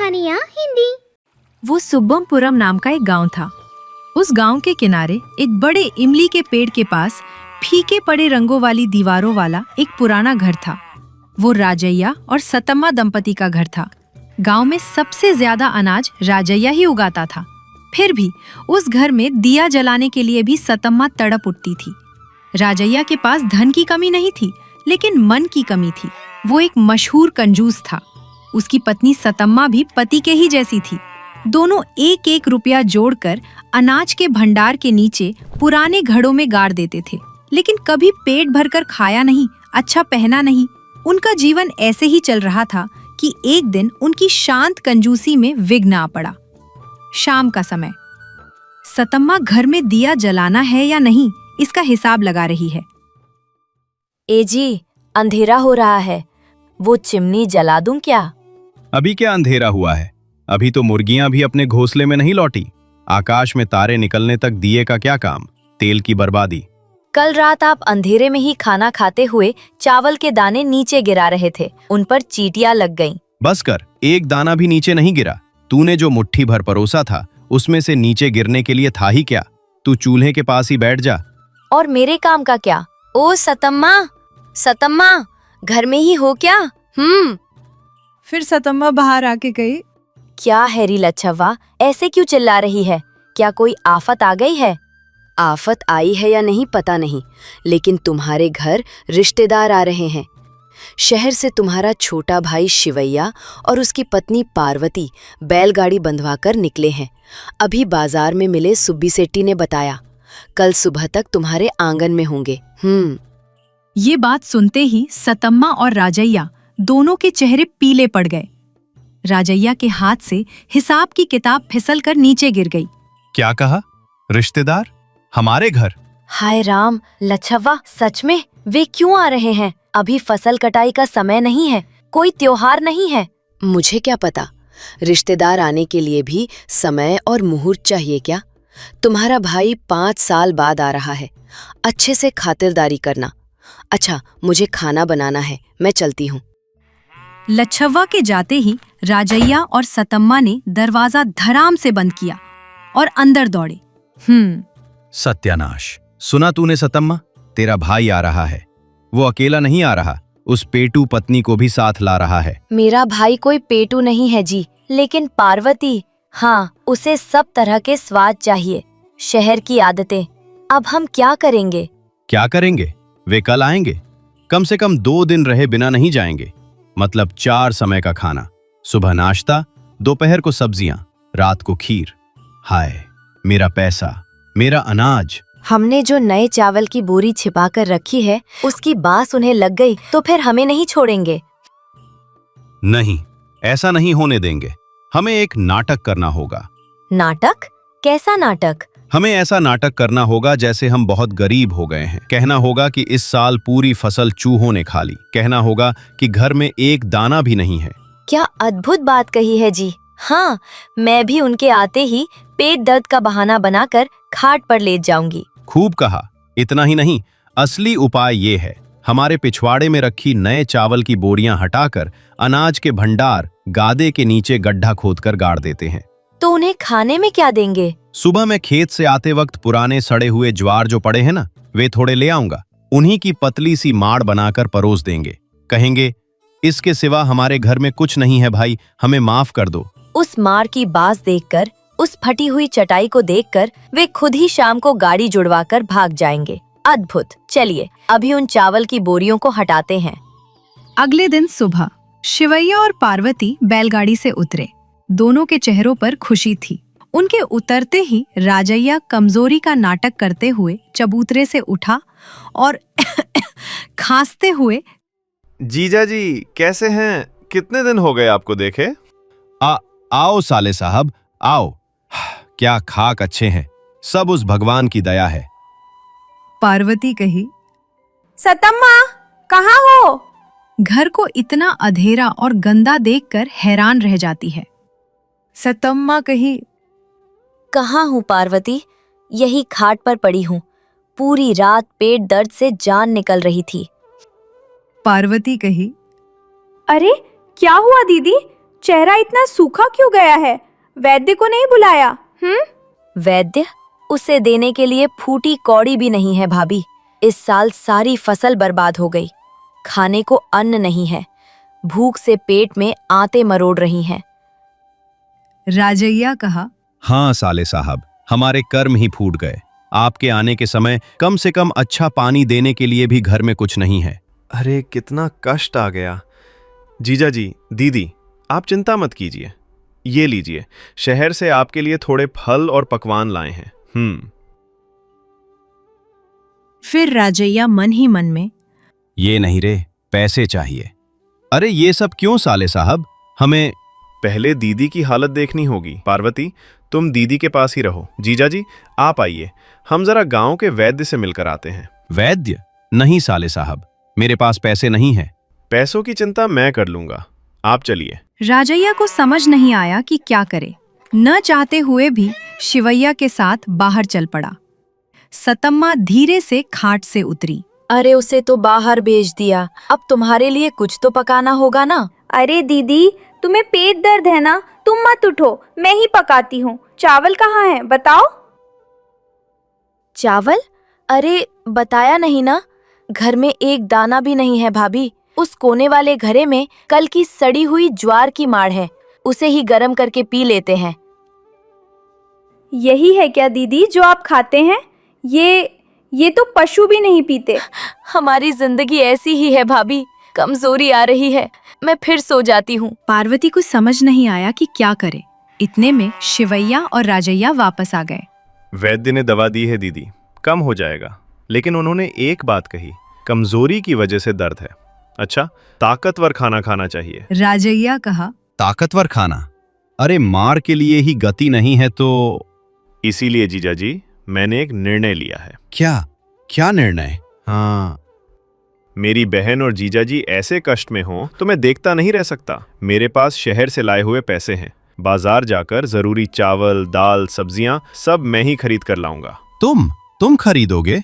कहानियाँ हिंदी। वो सुब्बमपुरम नाम का एक गांव था। उस गांव के किनारे एक बड़े इमली के पेड़ के पास फीके पड़े रंगों वाली दीवारों वाला एक पुराना घर था। वो राजैया और सतम्मा दंपति का घर था। गांव में सबसे ज्यादा अनाज राजैया ही उगाता था। फिर भी उस घर में दिया जलाने के लिए भी सतम्मा तड़प उठती थी। राजैया के पास धन की कमी नहीं थी, लेकिन मन की कमी थी। वो एक मशहूर कंजूस था। उसकी पत्नी सतम्मा भी पति के ही जैसी थी। दोनों एक एक रुपया जोड़कर अनाज के भंडार के नीचे पुराने घड़ों में गाड़ देते थे, लेकिन कभी पेट भरकर खाया नहीं, अच्छा पहना नहीं। उनका जीवन ऐसे ही चल रहा था कि एक दिन उनकी शांत कंजूसी में विघ्न आ पड़ा। शाम का समय। सतम्मा घर में दिया जलाना है या नहीं, इसका हिसाब लगा रही है। ए जी, अंधेरा हो रहा है, वो चिमनी जला दूं क्या? अभी क्या अंधेरा हुआ है? अभी तो मुर्गियां भी अपने घोंसले में नहीं लौटी। आकाश में तारे निकलने तक दिए का क्या काम? तेल की बर्बादी। कल रात आप अंधेरे में ही खाना खाते हुए चावल के दाने नीचे गिरा रहे थे, उन पर चींटियां लग गईं। बस कर, एक दाना भी नीचे नहीं गिरा। तूने जो मुट्ठी भर परोसा था उसमें से नीचे गिरने के लिए था ही क्या? तू चूल्हे के पास ही बैठ जा। और मेरे काम का क्या? ओ सतम्मा, सतम्मा, घर में ही हो क्या? फिर सतम्मा बाहर आके गई। क्या हैरी लच्छवा, ऐसे क्यों चिल्ला रही है? क्या कोई आफत आ गई है? आफत आई है या नहीं पता नहीं, लेकिन तुम्हारे घर रिश्तेदार आ रहे हैं। शहर से तुम्हारा छोटा भाई शिवैया और उसकी पत्नी पार्वती बैलगाड़ी बंधवाकर निकले हैं। अभी बाजार में मिले सुब्बी सेट्टी ने बताया, कल सुबह तक तुम्हारे आंगन में होंगे। ये बात सुनते ही सतम्मा और राजैया दोनों के चेहरे पीले पड़ गए। राजैया के हाथ से हिसाब की किताब फिसल कर नीचे गिर गई। क्या कहा? रिश्तेदार हमारे घर? हाय राम, लच्छवा, सच में वे क्यों आ रहे हैं? अभी फसल कटाई का समय नहीं है, कोई त्योहार नहीं है। मुझे क्या पता, रिश्तेदार आने के लिए भी समय और मुहूर्त चाहिए क्या? तुम्हारा भाई 5 साल बाद आ रहा है, अच्छे से खातिरदारी करना। अच्छा, मुझे खाना बनाना है, मैं चलती हूँ। लच्छवा के जाते ही राजैया और सतम्मा ने दरवाजा धड़ाम से बंद किया और अंदर दौड़े। सत्यानाश! सुना तूने सतम्मा? तेरा भाई आ रहा है। वो अकेला नहीं आ रहा, उस पेटू पत्नी को भी साथ ला रहा है। मेरा भाई कोई पेटू नहीं है जी, लेकिन पार्वती, हाँ, उसे सब तरह के स्वाद चाहिए, शहर की आदतें। अब हम क्या करेंगे? क्या करेंगे? वे कल आएंगे। कम से कम 2 दिन रहे बिना नहीं जाएंगे। मतलब 4 समय का खाना, सुबह नाश्ता, दोपहर को सब्जियां, रात को खीर। हाय, मेरा पैसा, मेरा अनाज। हमने जो नए चावल की बोरी छिपा कर रखी है, उसकी बास उन्हें लग गई तो फिर हमें नहीं छोड़ेंगे। नहीं, ऐसा नहीं होने देंगे। हमें एक नाटक करना होगा। नाटक? कैसा नाटक? हमें ऐसा नाटक करना होगा जैसे हम बहुत गरीब हो गए हैं। कहना होगा कि इस साल पूरी फसल चूहों ने खा ली। कहना होगा कि घर में एक दाना भी नहीं है। क्या अद्भुत बात कही है जी। हाँ, मैं भी उनके आते ही पेट दर्द का बहाना बनाकर खाट पर लेट जाऊंगी। खूब कहा। इतना ही नहीं, असली उपाय ये है, हमारे पिछवाड़े में रखी नए चावल की बोरियां हटाकर अनाज के भंडार गादे के नीचे गड्ढा खोदकर गाड़ देते हैं। तो उन्हें खाने में क्या देंगे? सुबह मैं खेत से आते वक्त पुराने सड़े हुए ज्वार जो पड़े हैं ना, वे थोड़े ले आऊंगा। उन्हीं की पतली सी माड़ बनाकर परोस देंगे। कहेंगे, इसके सिवा हमारे घर में कुछ नहीं है भाई, हमें माफ कर दो। उस मार की बास देखकर, उस फटी हुई चटाई को देखकर वे खुद ही शाम को गाड़ी जुड़वाकर भाग जाएंगे। अद्भुत। चलिए, अभी उन चावल की बोरियों को हटाते हैं। अगले दिन सुबह शिवैया और पार्वती बैलगाड़ी से उतरे। दोनों के चेहरों पर खुशी थी। उनके उतरते ही राजैया कमजोरी का नाटक करते हुए चबूतरे से उठा और खांसते हुए, जीजा जी कैसे हैं? कितने दिन हो गए आपको देखे? आओ साले साहब, आओ। क्या खाक अच्छे हैं, सब उस भगवान की दया है। पार्वती कही। सतम्मा, कहाँ हो? घर को इतना अंधेरा और गंदा देखकर हैरान रह जाती है। सतम्मा कही। कहाँ हूँ पार्वती? यही खाट पर पड़ी हूँ। पूरी रात पेट दर्द से जान निकल रही थी। पार्वती कही। अरे क्या हुआ दीदी? चेहरा इतना सूखा क्यों गया है? वैद्य को नहीं बुलाया? वैद्य? उसे देने के लिए फूटी कौड़ी भी नहीं है भाभी। इस साल सारी फसल बर्बाद हो गई। खाने को अन्न नहीं है। भूख से पेट में आंतें मरोड़ रही हैं। राजैया कहा, हाँ साले साहब, हमारे कर्म ही फूट गए। आपके आने के समय कम से कम अच्छा पानी देने के लिए भी घर में कुछ नहीं है। अरे कितना कष्ट आ गया। जीजा जी, दीदी, आप चिंता मत कीजिए। ये लीजिए, शहर से आपके लिए थोड़े फल और पकवान लाए हैं। फिर राजैया मन ही मन में, ये नहीं रे, पैसे चाहिए। अरे ये सब क्यों साले साहब? हमें पहले दीदी की हालत देखनी होगी। पार्वती, तुम दीदी के पास ही रहो। जीजा जी, आप आइए, हम जरा गांव के वैद्य से मिलकर आते हैं। वैद्य? नहीं साले साहब, मेरे पास पैसे नहीं है। पैसों की चिंता मैं कर लूंगा, आप चलिए। राजैया को समझ नहीं आया कि क्या करे। न चाहते हुए भी शिवैया के साथ बाहर चल पड़ा। सतम्मा धीरे से खाट से उतरी। अरे उसे तो बाहर भेज दिया, अब तुम्हारे लिए कुछ तो पकाना होगा ना। अरे दीदी, तुम्हें पेट दर्द है ना? तुम मत उठो, मैं ही पकाती हूँ। चावल कहाँ है, बताओ। चावल? अरे बताया नहीं ना, घर में एक दाना भी नहीं है भाभी। उस कोने वाले घरे में कल की सड़ी हुई ज्वार की माड़ है, उसे ही गरम करके पी लेते हैं। यही है क्या दीदी जो आप खाते हैं? ये तो पशु भी नहीं पीते। हमारी जिंदगी ऐसी ही है भाभी, कमजोरी आ रही है, मैं फिर सो जाती हूँ। पार्वती को समझ नहीं आया कि क्या करे। इतने में शिवैया और राजैया वापस आ गए। वैद्य ने दवा दी है दीदी, कम हो जाएगा। लेकिन उन्होंने एक बात कही, कमजोरी की वजह से दर्द है। अच्छा, ताकतवर खाना खाना चाहिए। राजैया कहा, ताकतवर खाना? अरे मार के लिए ही गति नहीं है तो? इसीलिए जीजा जी, मैंने एक निर्णय लिया है। क्या निर्णय? हाँ, मेरी बहन और जीजा जी ऐसे कष्ट में हो तो मैं देखता नहीं रह सकता। मेरे पास शहर से लाए हुए पैसे हैं। बाजार जाकर जरूरी चावल, दाल, सब्जियां सब मैं ही खरीद कर लाऊंगा। तुम खरीदोगे?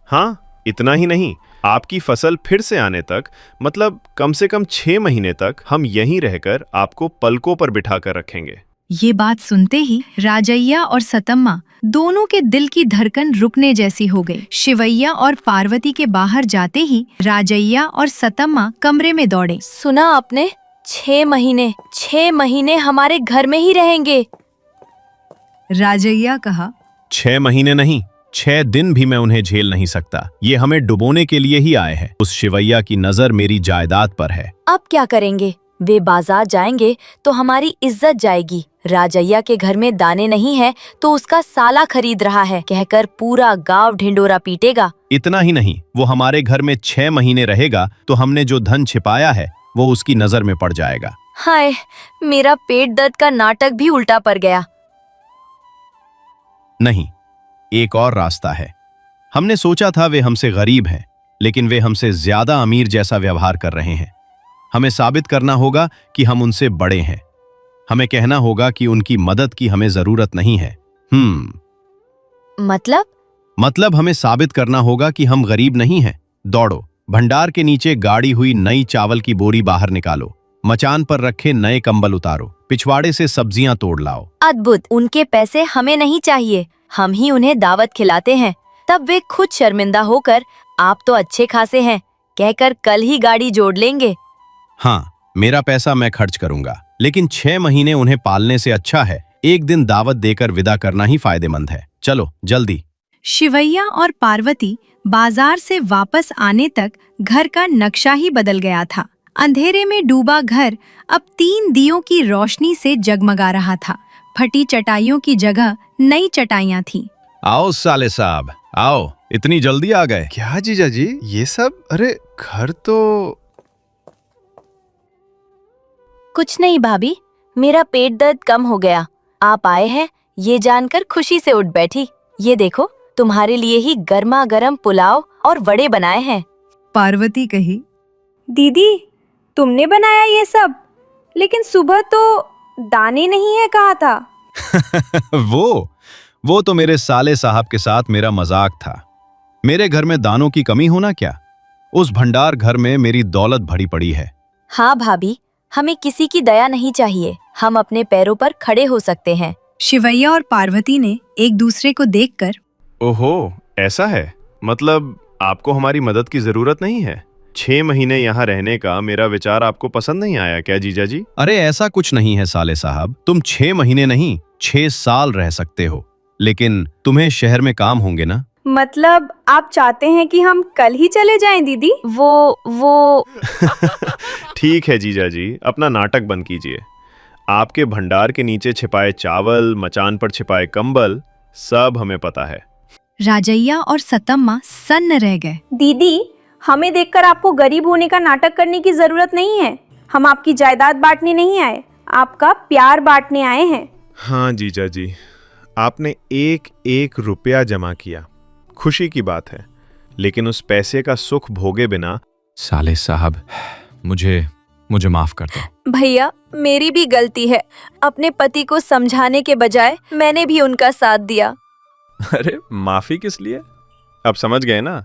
हाँ, इतना ही नहीं, आपकी फसल फिर से आने तक, मतलब कम से कम 6 महीने तक हम यहीं रहकर आपको पलकों पर बिठाकर रखेंगे। ये बात सुनते ही राजैया और सतम्मा दोनों के दिल की धड़कन रुकने जैसी हो गई। शिवैया और पार्वती के बाहर जाते ही राजैया और सतम्मा कमरे में दौड़े। सुना आपने? 6 महीने हमारे घर में ही रहेंगे। राजैया कहा, 6 महीने नहीं, 6 दिन भी मैं उन्हें झेल नहीं सकता। ये हमें डुबोने के लिए ही आए हैं। उस शिवैया की नजर मेरी जायदाद पर है। अब क्या करेंगे? वे बाजार जाएंगे तो हमारी इज्जत जाएगी। राजैया के घर में दाने नहीं है तो उसका साला खरीद रहा है कहकर पूरा गांव ढिंडोरा पीटेगा। इतना ही नहीं, वो हमारे घर में 6 महीने रहेगा तो हमने जो धन छिपाया है वो उसकी नजर में पड़ जाएगा। हाय, मेरा पेट दर्द का नाटक भी उल्टा पड़ गया। नहीं, एक और रास्ता है। हमने सोचा था वे हमसे गरीब हैं, लेकिन वे हमसे ज्यादा अमीर जैसा व्यवहार कर रहे हैं। हमें साबित करना होगा कि हम उनसे बड़े हैं। हमें कहना होगा कि उनकी मदद की हमें जरूरत नहीं है। मतलब हमें साबित करना होगा कि हम गरीब नहीं हैं। दौड़ो, भंडार के नीचे गाड़ी हुई नई चावल की बोरी बाहर निकालो, मचान पर रखे नए कंबल उतारो, पिछवाड़े से सब्जियां तोड़ लाओ। अद्भुत, उनके पैसे हमें नहीं चाहिए, हम ही उन्हें दावत खिलाते हैं। तब वे खुद शर्मिंदा होकर आप तो अच्छे खासे हैं कहकर कल ही गाड़ी जोड़ लेंगे। हाँ, मेरा पैसा मैं खर्च करूंगा, लेकिन 6 महीने उन्हें पालने से अच्छा है एक दिन दावत देकर विदा करना ही फायदेमंद है। चलो जल्दी। शिवैया और पार्वती बाजार से वापस आने तक घर का नक्शा ही बदल गया था। अंधेरे में डूबा घर अब 3 दियों की रोशनी से जगमगा रहा था। फटी चटाइयों की जगह नई चटाइयां थीं। आओ साले साहब, आओ, इतनी जल्दी आ गए? क्या जीजा जी, ये सब? अरे घर तो... कुछ नहीं भाभी, मेरा पेट दर्द कम हो गया। आप आए हैं ये जानकर खुशी से उठ बैठी। ये देखो, तुम्हारे लिए ही गर्मा गर्म पुलाव और वड़े बनाए हैं। पार्वती कही, दीदी, तुमने बनाया ये सब? लेकिन सुबह तो दाने नहीं है कहा था। वो तो मेरे साले साहब के साथ मेरा मजाक था। मेरे घर में दानों की कमी होना क्या? उस भंडार घर में मेरी दौलत भरी पड़ी है। हाँ भाभी, हमें किसी की दया नहीं चाहिए। हम अपने पैरों पर खड़े हो सकते हैं। शिवैया और पार्वती ने एक दूसरे को देखकर ओहो, ऐसा है? मतलब आपको हमारी मदद की जरूरत नहीं है? 6 महीने यहाँ रहने का मेरा विचार आपको पसंद नहीं आया क्या जीजा जी? अरे ऐसा कुछ नहीं है साले साहब, तुम 6 महीने नहीं 6 साल रह सकते हो, लेकिन तुम्हें शहर में काम होंगे ना। मतलब आप चाहते हैं कि हम कल ही चले जाएं दीदी? वो ठीक है जीजा जी, अपना नाटक बंद कीजिए। आपके भंडार के नीचे छिपाए चावल, मचान पर छिपाए कंबल, सब हमें पता है। राजैया और सतम्मा सन्न रह गए। दीदी, हमें देखकर आपको गरीब होने का नाटक करने की जरूरत नहीं है। हम आपकी जायदाद बांटने नहीं आए, आपका प्यार बांटने आए हैं। हाँ जीजा जी, आपने एक एक रुपया जमा किया, खुशी की बात है, लेकिन उस पैसे का सुख भोगे बिना। साले साहब, मुझे माफ कर दो। भैया, मेरी भी गलती है। अपने पति को समझाने के बजाय मैंने भी उनका साथ दिया। अरे माफी किस लिए? अब समझ गए ना,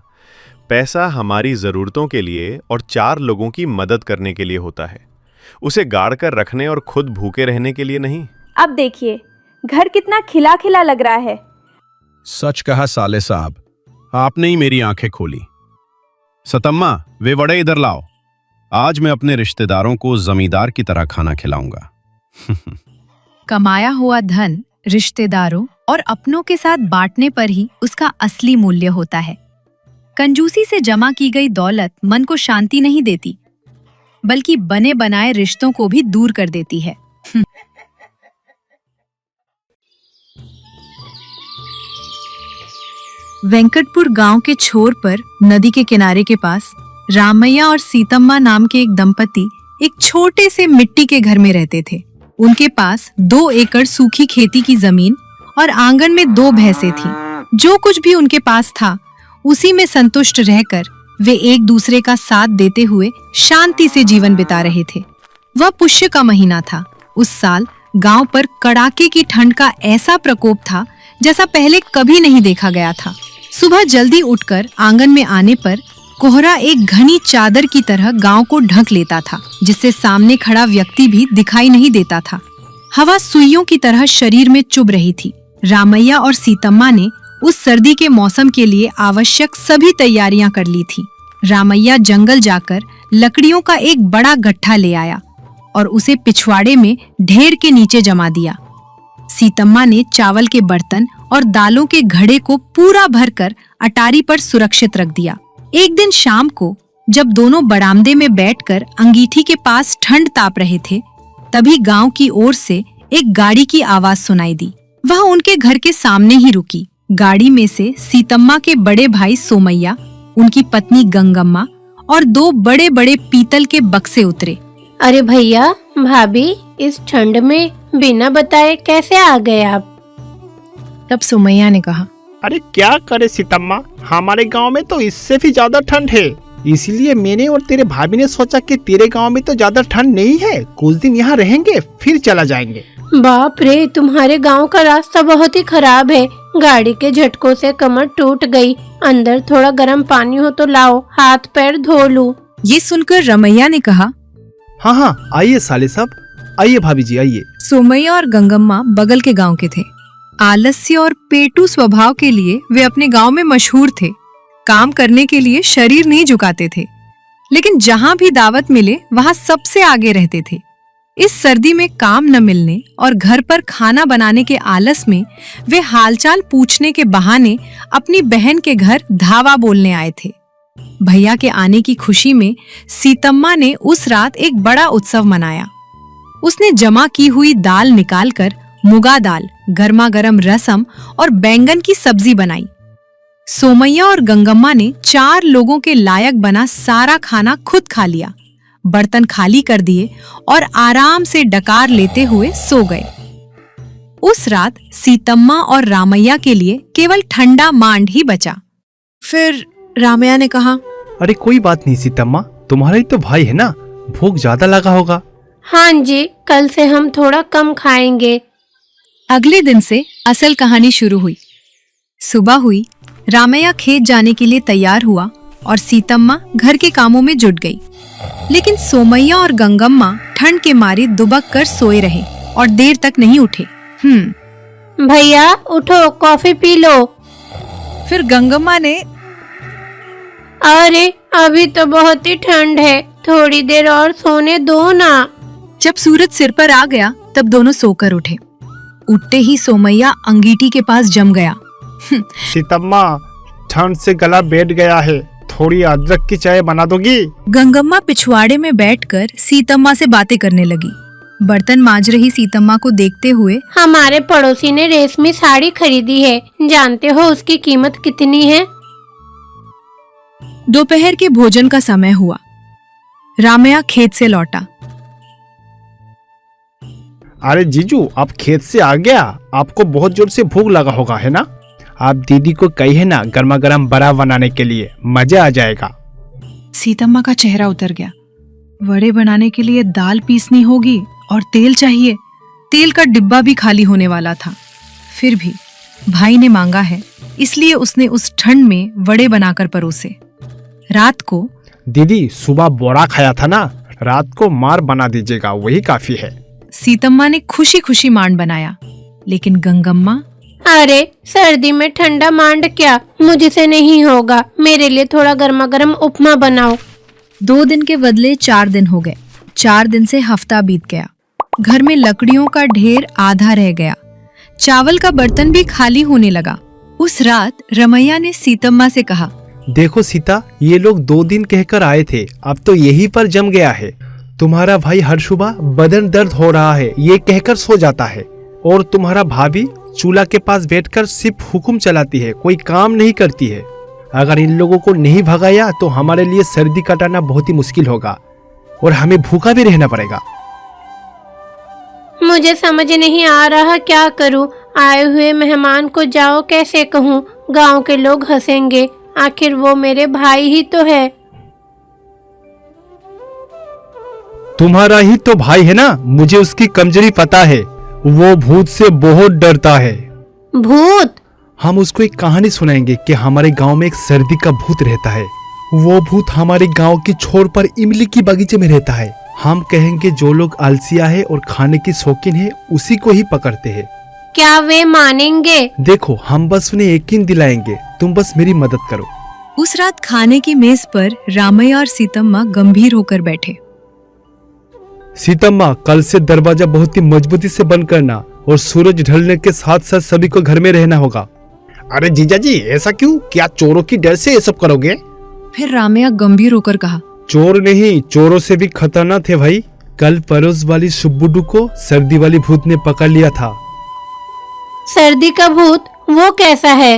पैसा हमारी जरूरतों के लिए और 4 लोगों की मदद करने के लिए होता है, उसे गाड़ कर रखने और खुद भूखे रहने के लिए नहीं। अब देखिए, घर कितना खिला खिला लग रहा है। सच कहा साले साहब, आपने ही मेरी आंखें खोली। सतम्मा, वे वड़े इधर लाओ। आज मैं अपने रिश्तेदारों को जमींदार की तरह खाना खिलाऊंगा। कमाया हुआ धन रिश्तेदारों और अपनों के साथ बांटने पर ही उसका असली मूल्य होता है। कंजूसी से जमा की गई दौलत मन को शांति नहीं देती, बल्कि बने बनाए रिश्तों को भी दूर कर देती है। वेंकटपुर गांव के छोर पर नदी के किनारे के पास रामैया और सीतम्मा नाम के एक दंपति एक छोटे से मिट्टी के घर में रहते थे। उनके पास 2 एकड़ सूखी खेती की जमीन और आंगन में 2 भैंसें थीं। जो कुछ भी उनके पास था उसी में संतुष्ट रहकर वे एक दूसरे का साथ देते हुए शांति से जीवन बिता रहे थे। वह पुष्य का महीना था। उस साल गांव पर कड़ाके की ठंड का ऐसा प्रकोप था जैसा पहले कभी नहीं देखा गया था। सुबह जल्दी उठकर आंगन में आने पर कोहरा एक घनी चादर की तरह गांव को ढक लेता था, जिससे सामने खड़ा व्यक्ति भी दिखाई नहीं देता था। हवा सुइयों की तरह शरीर में चुभ रही थी। रामैया और सीतम्मा ने उस सर्दी के मौसम के लिए आवश्यक सभी तैयारियां कर ली थी। रामैया जंगल जाकर लकड़ियों का एक बड़ा गट्ठा ले आया और उसे पिछवाड़े में ढेर के नीचे जमा दिया। सीतम्मा ने चावल के बर्तन और दालों के घड़े को पूरा भरकर अटारी पर सुरक्षित रख दिया। एक दिन शाम को जब दोनों बरामदे में बैठकर अंगीठी के पास ठंड ताप रहे थे, तभी गांव की ओर से एक गाड़ी की आवाज सुनाई दी। वह उनके घर के सामने ही रुकी। गाड़ी में से सीतम्मा के बड़े भाई सोमैया, उनकी पत्नी गंगम्मा और 2 बड़े-बड़े पीतल के बक्से उतरे। अरे भैया, भाभी, इस ठंड में बिना बताए कैसे आ गए आप? तब सोमैया ने कहा, अरे क्या करे सीतम्मा, हमारे गांव में तो इससे भी ज्यादा ठंड है। इसीलिए मैंने और तेरे भाभी ने सोचा कि तेरे गांव में तो ज्यादा ठंड नहीं है, कुछ दिन यहाँ रहेंगे फिर चला जाएंगे। बाप रे, तुम्हारे गांव का रास्ता बहुत ही खराब है। गाड़ी के झटकों से कमर टूट गई। अंदर थोड़ा गर्म पानी हो तो लाओ, हाथ पैर धो लूं। ये सुनकर रमैया ने कहा, हाँ हाँ, आइए साले साहब, आइए भाभी जी आइए। सोमैया और गंगम्मा बगल के गांव के थे। आलस्य और पेटू स्वभाव के लिए वे अपने गांव में मशहूर थे। काम करने के लिए शरीर नहीं झुकाते थे, लेकिन जहां भी दावत मिले वहां सबसे आगे रहते थे। इस सर्दी में काम न मिलने और घर पर खाना बनाने के आलस में वे हालचाल पूछने के बहाने अपनी बहन के घर धावा बोलने आए थे। भैया के आने की खुशी में सीतम्मा ने उस रात एक बड़ा उत्सव मनाया। उसने जमा की हुई दाल निकालकर मुगा दाल, गर्मा गर्म रसम और बैंगन की सब्जी बनाई। सोमैया और गंगम्मा ने 4 लोगों के लायक बना सारा खाना खुद खा लिया, बर्तन खाली कर दिए और आराम से डकार लेते हुए सो गए। उस रात सीतम्मा और रामैया के लिए केवल ठंडा मांड ही बचा। फिर रामैया ने कहा, अरे कोई बात नहीं सीतम्मा, तुम्हारा ही तो भाई है ना, भूख ज्यादा लगा होगा। हाँ जी, कल से हम थोड़ा कम खाएंगे। अगले दिन से असल कहानी शुरू हुई। सुबह हुई, रामैया खेत जाने के लिए तैयार हुआ और सीतम्मा घर के कामों में जुट गई। लेकिन सोमैया और गंगम्मा ठंड के मारे दुबक कर सोए रहे और देर तक नहीं उठे। भैया उठो, कॉफी पी लो। फिर गंगम्मा ने अरे अभी तो बहुत ही ठंड है, थोड़ी देर और सोने दो ना। जब सूरज सिर पर आ गया तब दोनों सोकर उठे। उठते ही सोमैया अंगीठी के पास जम गया। सीतम्मा, ठंड से गला बैठ गया है, थोड़ी अदरक की चाय बना दोगी? गंगम्मा पिछवाड़े में बैठकर सीतम्मा से बातें करने लगी। बर्तन मांज रही सीतम्मा को देखते हुए, हमारे पड़ोसी ने रेशमी साड़ी खरीदी है, जानते हो उसकी कीमत कितनी है? दोपहर के भोजन का समय हुआ। रामैया खेत से लौटा। अरे जीजू, आप खेत से आ गया, आपको बहुत जोर से भूख लगा होगा, है ना? आप दीदी को कहिए ना गर्मा गर्म बड़ा बनाने के लिए, मजा आ जाएगा। सीतम्मा का चेहरा उतर गया। वड़े बनाने के लिए दाल पीसनी होगी और तेल चाहिए। तेल का डिब्बा भी खाली होने वाला था। फिर भी भाई ने मांगा है, इसलिए उसने उस ठंड में वड़े बनाकर परोसे। रात को दीदी सुबह बोरा खाया था ना, रात को मार बना दीजिएगा, वही काफी है। सीतम्मा ने खुशी खुशी मांड बनाया, लेकिन गंगम्मा, अरे सर्दी में ठंडा मांड क्या, मुझसे नहीं होगा, मेरे लिए थोड़ा गर्मा गर्म उपमा बनाओ। 2 दिन के बदले 4 दिन हो गए। 4 दिन से हफ्ता बीत गया। घर में लकड़ियों का ढेर आधा रह गया। चावल का बर्तन भी खाली होने लगा। उस रात रमैया ने सीतम्मा से कहा, देखो सीता, ये लोग 2 दिन कहकर आए थे, अब तो यही पर जम गया है। तुम्हारा भाई हर सुबह बदन दर्द हो रहा है ये कहकर सो जाता है, और तुम्हारा भाभी चूल्हा के पास बैठकर सिर्फ हुक्म चलाती है, कोई काम नहीं करती है। अगर इन लोगों को नहीं भगाया तो हमारे लिए सर्दी काटना बहुत ही मुश्किल होगा और हमें भूखा भी रहना पड़ेगा। मुझे समझ नहीं आ रहा क्या करूं, आए हुए मेहमान को जाओ कैसे कहूं, गांव के लोग हंसेंगे, आखिर वो मेरे भाई ही तो है। तुम्हारा ही तो भाई है ना, मुझे उसकी कमजोरी पता है, वो भूत से बहुत डरता है। भूत? हम उसको एक कहानी सुनाएंगे कि हमारे गांव में एक सर्दी का भूत रहता है। वो भूत हमारे गांव की छोर पर इमली की बगीचे में रहता है। हम कहेंगे जो लोग आलसिया है और खाने की शौकीन है उसी को ही पकड़ते हैं। क्या वे मानेंगे? देखो, हम बस उन्हें यकीन दिलाएंगे, तुम बस मेरी मदद करो। उस रात खाने की मेज पर रामैया और सीतम्मा गंभीर होकर बैठे। सीतम्मा, कल से दरवाजा बहुत ही मजबूती से बंद करना और सूरज ढलने के साथ साथ सभी को घर में रहना होगा। अरे जीजा जी, ऐसा क्यों? क्या चोरों की डर से ये सब करोगे? फिर रामैया गंभीर होकर कहा, चोर नहीं, चोरों से भी खतरनाक थे भाई। कल पड़ोस वाली सुब्बुडू को सर्दी वाली भूत ने पकड़ लिया था। सर्दी का भूत? वो कैसा है?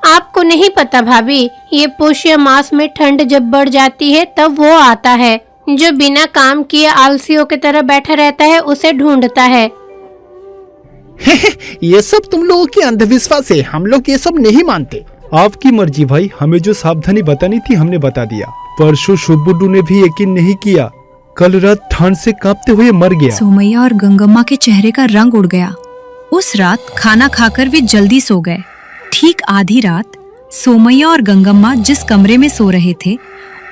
आपको नहीं पता भाभी, ये पुष्य मास में ठंड जब बढ़ जाती है तब वो आता है, जो बिना काम किए आलसियों की तरह बैठा रहता है उसे ढूंढता है। ये सब तुम लोगों की अंधविश्वास है, हम लोग ये सब नहीं मानते। आपकी मर्जी भाई, हमें जो सावधानी बतानी थी हमने बता दिया। परसों सुब्बुडू ने भी यकीन नहीं किया, कल रात ठंड से कांपते हुए मर गया। सोमैया और गंगम्मा के चेहरे का रंग उड़ गया। उस रात खाना खाकर वे जल्दी सो गए। ठीक आधी रात सोमैया और गंगम्मा जिस कमरे में सो रहे थे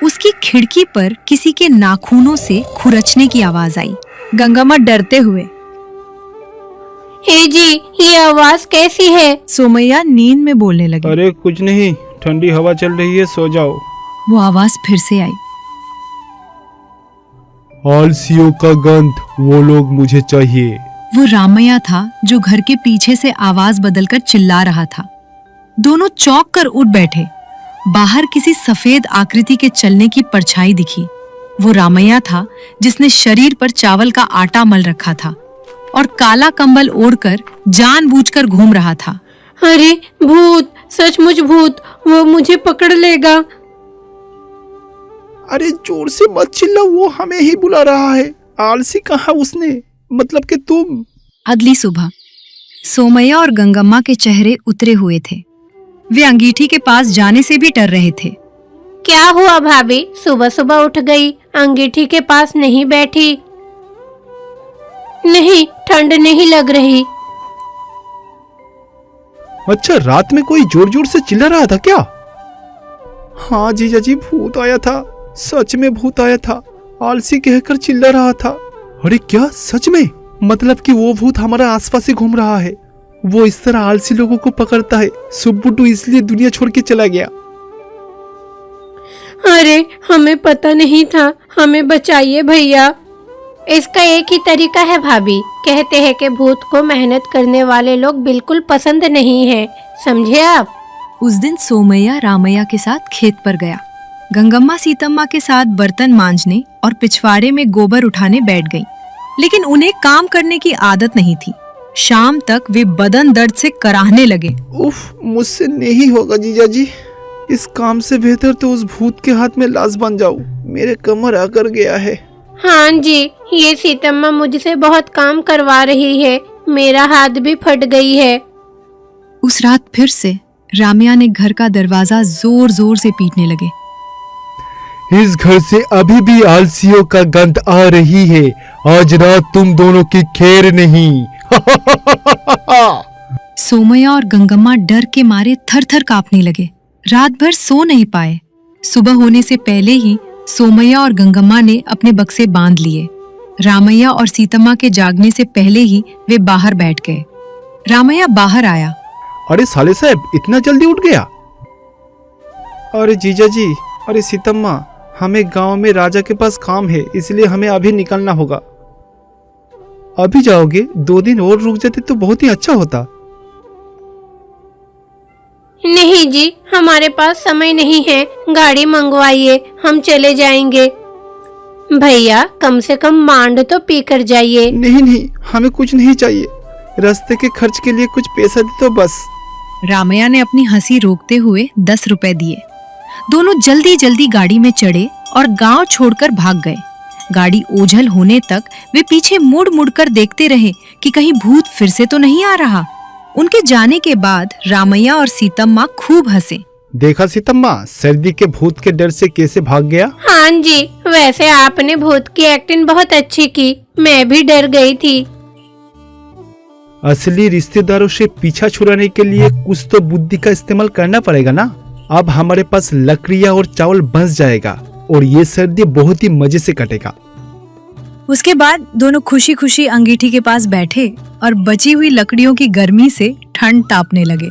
उसकी खिड़की पर किसी के नाखूनों से खुरचने की आवाज आई। गंगम्मा डरते हुए, हे जी, ये आवाज कैसी है? सोमैया नींद में बोलने लगी। अरे कुछ नहीं, ठंडी हवा चल रही है, सो जाओ। वो आवाज फिर से आई, आलसियों का गंध, वो लोग मुझे चाहिए। वो रामैया था जो घर के पीछे से आवाज बदलकर चिल्ला रहा था। दोनों चौंक कर उठ बैठे। बाहर किसी सफेद आकृति के चलने की परछाई दिखी। वो रामैया था जिसने शरीर पर चावल का आटा मल रखा था और काला कंबल ओढ़कर जानबूझकर घूम रहा था। अरे भूत, सचमुच भूत, वो मुझे पकड़ लेगा। अरे जोर से मत चिल्ला, वो हमें ही बुला रहा है। आलसी कहा उसने, मतलब कि तुम। अगली सुबह सोमैया और गंगम्मा के चेहरे उतरे हुए थे। वे अंगीठी के पास जाने से भी डर रहे थे। क्या हुआ भाभी, सुबह सुबह उठ गई, अंगीठी के पास नहीं बैठी? नहीं, ठंड नहीं लग रही। अच्छा, रात में कोई जोर जोर से चिल्ला रहा था क्या? हाँ जीजा जी, भूत आया था, सच में भूत आया था। आलसी कहकर चिल्ला रहा था। अरे क्या सच में? मतलब कि वो भूत हमारा आसपास ही घूम रहा है। वो इस तरह आलसी लोगों को पकड़ता है। सुब्बुटू इसलिए दुनिया छोड़ के चला गया। अरे हमें पता नहीं था, हमें बचाइए भैया। इसका एक ही तरीका है भाभी, कहते हैं कि भूत को मेहनत करने वाले लोग बिल्कुल पसंद नहीं है, समझे आप? उस दिन सोमैया रामैया के साथ खेत पर गया। गंगम्मा सीतम्मा के साथ बर्तन मांजने और पिछवाड़े में गोबर उठाने बैठ गईं। लेकिन उन्हें काम करने की आदत नहीं थी। शाम तक वे बदन दर्द से कराहने लगे। उफ, मुझसे नहीं होगा जीजा जी। इस काम से बेहतर तो उस भूत के हाथ में लाश बन जाऊं। मेरे कमर आकर गया है। हाँ जी, ये सीतम्मा मुझसे बहुत काम करवा रही है, मेरा हाथ भी फट गई है। उस रात फिर से रामैया ने घर का दरवाजा जोर जोर से पीटने लगे। इस घर से अभी भी आलसियों का गंध आ रही है। आज रात तुम दोनों की खैर नहीं। सोमैया और गंगम्मा डर के मारे थर-थर कांपने लगे। रात भर सो नहीं पाए। सुबह होने से पहले ही सोमैया और गंगम्मा ने अपने बक्से बांध लिए। रामैया और सीतम्मा के जागने से पहले ही वे बाहर बैठ गए। रामैया बाहर आया। अरे साले साहब, इतना जल्दी उठ गया? अरे जीजा जी, अरे सीतम्मा, हमें गांव में राजा के पास काम है, इसलिए हमें अभी निकलना होगा। अभी जाओगे? 2 दिन और रुक जाते तो बहुत ही अच्छा होता। नहीं जी, हमारे पास समय नहीं है, गाड़ी मंगवाइए, हम चले जाएंगे। भैया कम से कम मांड तो पी कर जाइए। नहीं नहीं, हमें कुछ नहीं चाहिए। रास्ते के खर्च के लिए कुछ पैसा दे तो बस। रामैया ने अपनी हंसी रोकते हुए 10 रुपए दिए। दोनों जल्दी जल्दी गाड़ी में चढ़े और गांव छोड़कर भाग गए। गाड़ी ओझल होने तक वे पीछे मुड़ मुड़ कर देखते रहे कि कहीं भूत फिर से तो नहीं आ रहा। उनके जाने के बाद रामैया और सीतम्मा खूब हंसे। देखा सीतम्मा, सर्दी के भूत के डर से कैसे भाग गया। हाँ जी, वैसे आपने भूत की एक्टिंग बहुत अच्छी की, मैं भी डर गई थी। असली रिश्तेदारों से पीछा छुड़ाने के लिए कुछ तो बुद्धि का इस्तेमाल करना पड़ेगा ना। अब हमारे पास लकड़ियाँ और चावल बच जाएगा और ये सर्दी बहुत ही मजे से कटेगा। उसके बाद दोनों खुशी खुशी अंगीठी के पास बैठे और बची हुई लकड़ियों की गर्मी से ठंड तापने लगे।